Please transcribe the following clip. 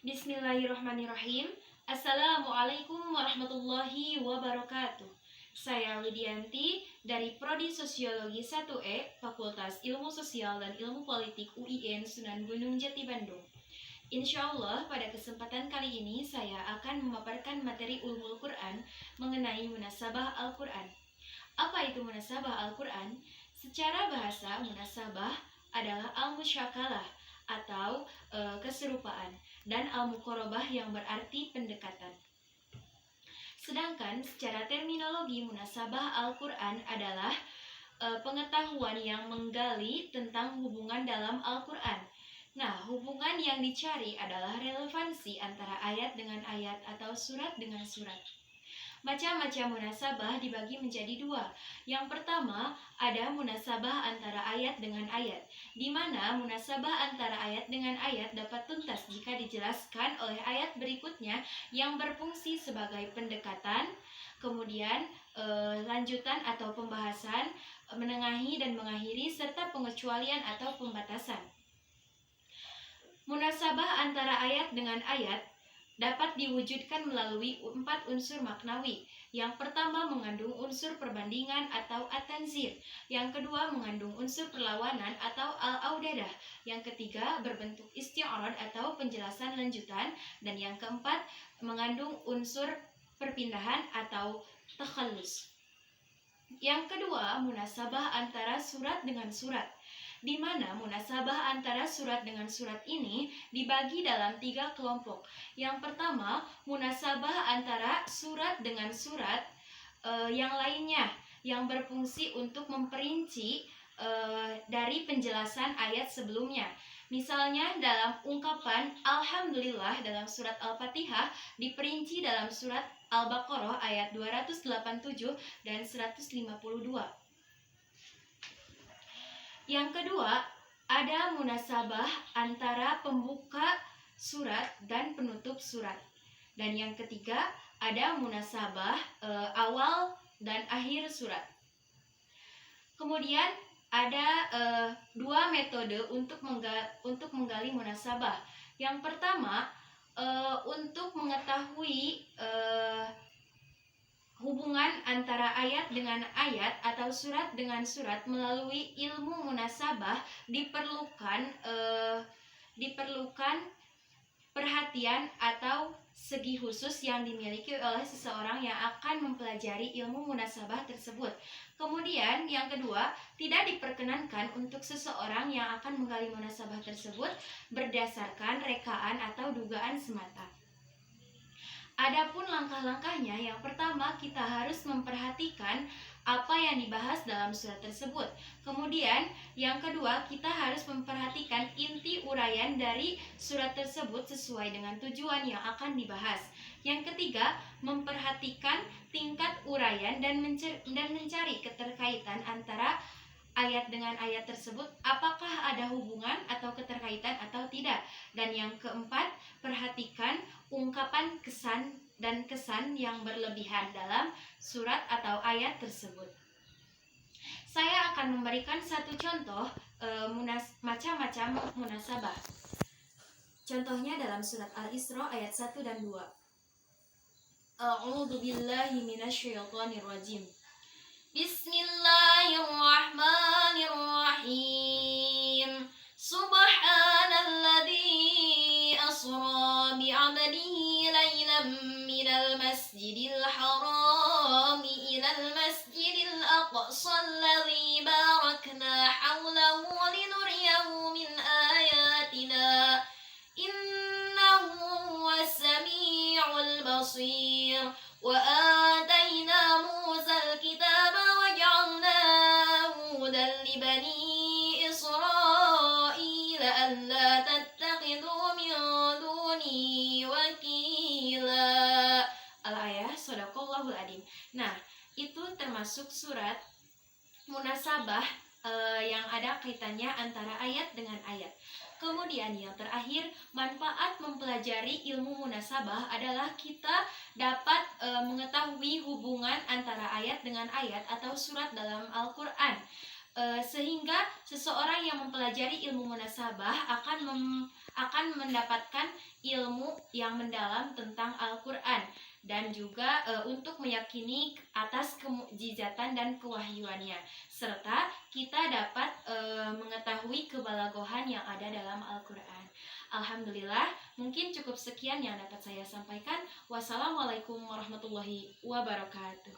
Bismillahirrahmanirrahim. Assalamualaikum warahmatullahi wabarakatuh. Saya Widianti dari Prodi Sosiologi 1E, Fakultas Ilmu Sosial dan Ilmu Politik UIN Sunan Gunung Jati Bandung. Insya Allah pada kesempatan kali ini saya akan memaparkan materi Ulumul Quran mengenai munasabah Al-Quran. Apa itu munasabah Al-Quran? Secara bahasa, munasabah adalah al-musyakalah atau keserupaan, dan al-muqarabah yang berarti pendekatan. Sedangkan secara terminologi, munasabah Al-Quran adalah pengetahuan yang menggali tentang hubungan dalam Al-Quran. Nah, hubungan yang dicari adalah relevansi antara ayat dengan ayat atau surat dengan surat. Macam-macam munasabah dibagi menjadi dua. Yang pertama, ada munasabah antara ayat dengan ayat, di mana munasabah antara ayat dengan ayat dapat tuntas jika dijelaskan oleh ayat berikutnya yang berfungsi sebagai pendekatan, kemudian lanjutan atau pembahasan, menengahi dan mengakhiri, serta pengecualian atau pembatasan. Munasabah antara ayat dengan ayat dapat diwujudkan melalui 4 unsur maknawi. Yang pertama mengandung unsur perbandingan atau at-tanzir. Yang kedua mengandung unsur perlawanan atau al-audadah. Yang ketiga berbentuk isti'arad atau penjelasan lanjutan. Dan yang keempat mengandung unsur perpindahan atau takhallus. Yang kedua, munasabah antara surat dengan surat, di mana munasabah antara surat dengan surat ini dibagi dalam 3 kelompok. Yang pertama, munasabah antara surat dengan surat yang lainnya, yang berfungsi untuk memperinci dari penjelasan ayat sebelumnya. Misalnya dalam ungkapan Alhamdulillah dalam surat Al-Fatihah diperinci dalam surat Al-Baqarah ayat 287 dan 152. Yang kedua, ada munasabah antara pembuka surat dan penutup surat. Dan yang ketiga, ada munasabah awal dan akhir surat. Kemudian ada 2 metode untuk menggali munasabah. Yang pertama, untuk mengetahui hubungan antara ayat dengan ayat atau surat dengan surat melalui ilmu munasabah diperlukan perhatian atau segi khusus yang dimiliki oleh seseorang yang akan mempelajari ilmu munasabah tersebut. Kemudian yang kedua, tidak diperkenankan untuk seseorang yang akan menggali munasabah tersebut berdasarkan rekaan atau dugaan semata. Adapun langkah-langkahnya, yang pertama kita harus memperhatikan apa yang dibahas dalam surat tersebut. Kemudian yang kedua, kita harus memperhatikan inti uraian dari surat tersebut sesuai dengan tujuan yang akan dibahas. Yang ketiga, memperhatikan tingkat uraian dan mencari keterkaitan antara ayat dengan ayat tersebut, apakah ada hubungan atau keterkaitan atau tidak. Dan yang keempat, perhatikan ungkapan kesan dan kesan yang berlebihan dalam surat atau ayat tersebut. Saya akan memberikan satu contoh macam-macam munasabah. Contohnya dalam surat Al-Isra ayat 1 dan 2. A'udzu billahi minasyaitonir rajim. Bismillahirrahmanirrahim. Subhanalladzi asra bi'abdihi laylan minal masjidil haram ilal masjidil aqsa alladzi barakna hawlahu linuriyahu min ayatina innahu huwas sami'ul basir. Wa atayna Musa al-kitaba wa ja'alnahu hudan li bani Israil alla tattakhidhu min duni wakila. Al-ayah, shadaqallahul adzim. Nah, itu termasuk surat munasabah yang ada kaitannya antara ayat dengan ayat. Kemudian yang terakhir, manfaat mempelajari ilmu munasabah adalah kita dapat mengetahui hubungan antara ayat dengan ayat atau surat dalam Al-Quran. Sehingga seseorang yang mempelajari ilmu munasabah akan mendapatkan ilmu yang mendalam tentang Al-Quran dan juga untuk meyakini atas kemukjizatan dan kewahyuannya, serta kita dapat mengetahui kebalagohan yang ada dalam Al-Quran. Alhamdulillah, mungkin cukup sekian yang dapat saya sampaikan. Wassalamualaikum warahmatullahi wabarakatuh.